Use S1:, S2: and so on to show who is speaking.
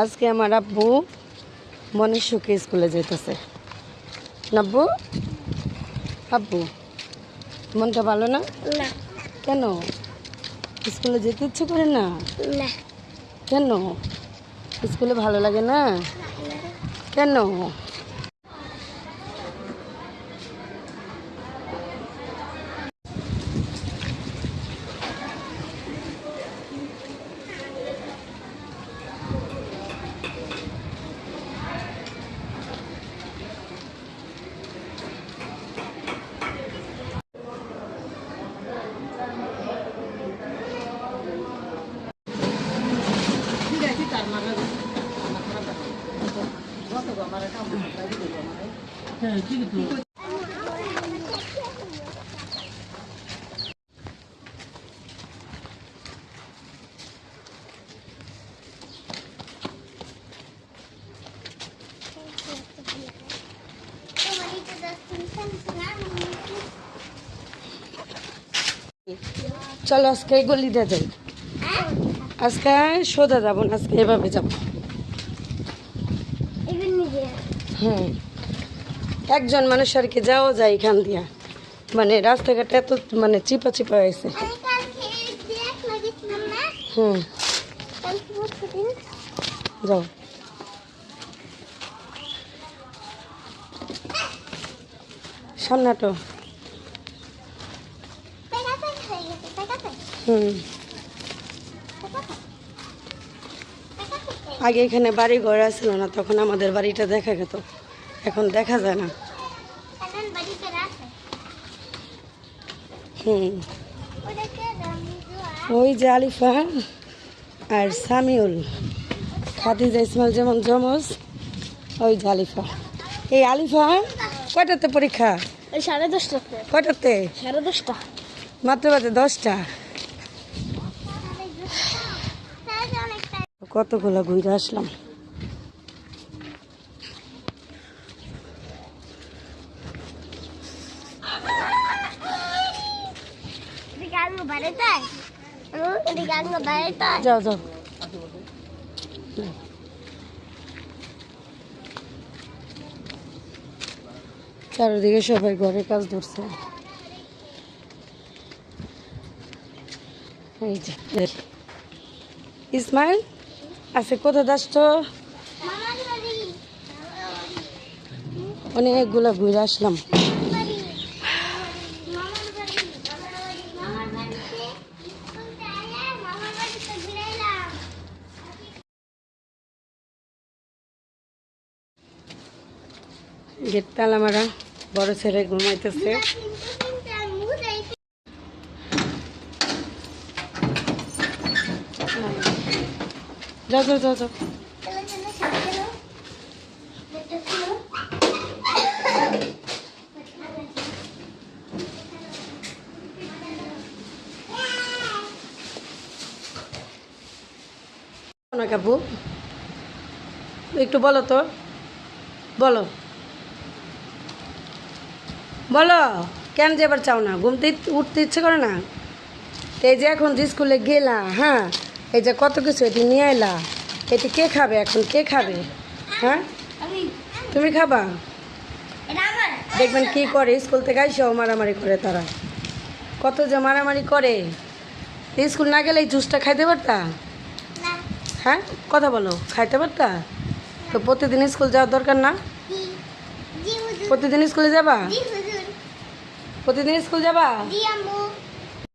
S1: আজকে আমার আব্বু মনের সুখে স্কুলে যাইতেছে। নাব্বু, আব্বু মনটা ভালো না?
S2: না।
S1: কেন? স্কুলে যেতে ইচ্ছে করে না?
S2: না।
S1: কেন? স্কুলে ভালো লাগে না কেন? চলো আজকে এই গলিতে যাই। আজকে সোজা যাবো না, আজকে এভাবে যাবো। হুম, একজন মানুষ আর কি যাওয়া যায় এখান দিয়া, মানে রাস্তাঘাট এত মানে চিপা চিপা হয়েছে। হুম, যাও। সামনাটো। হুম, আগে এখানে বাড়ি ঘর আসছিল না, তখন আমাদের বাড়িটা দেখা যেত, এখন দেখা যায় না। হুম, ওই যে আলিফা আর সামিউল, খাদিজা ইসমাইল যেমন জমজ, ওই যে আলিফা। এই আলিফা কয়টাতে পরীক্ষা?
S2: 10:30।
S1: কয়টাতে?
S2: 10:30।
S1: মাত্র বাজে 10টা। কতগুলো ঘুরে আসলাম। যাও যাও, চারিদিকে সবাই ঘরে কাজ ধরছে। এই যে ইসমাইল আছে, কোথায় যাচ্ছ? অনেকগুলো ঘুরে আসলাম। গেট তালা মারা, বড় ছেলে ঘুমাইতেছে। যাও যাও যাও যাও। না কাবু, একটু বলো তো, বলো বলো, কেন যে এবার চাও না? ঘুমতে উঠতে ইচ্ছে করে না? তো এই যে এখন যে স্কুলে গেলা, হ্যাঁ, এই যে কত কিছু এটি নিয়ে এলা, এটি কে খাবে? এখন কে খাবে? হ্যাঁ, তুমি খাবা? দেখবেন কি করে, স্কুল থেকে আইসাও মারামারি করে তারা, কত যে মারামারি করে। স্কুল না গেলে এই জুসটা খাইতে পারতা? হ্যাঁ, কথা বলো, খাইতে পারতা? তো প্রতিদিন স্কুল যাওয়ার দরকার না? প্রতিদিন স্কুলে যাবা? প্রতিদিন স্কুল যাবা?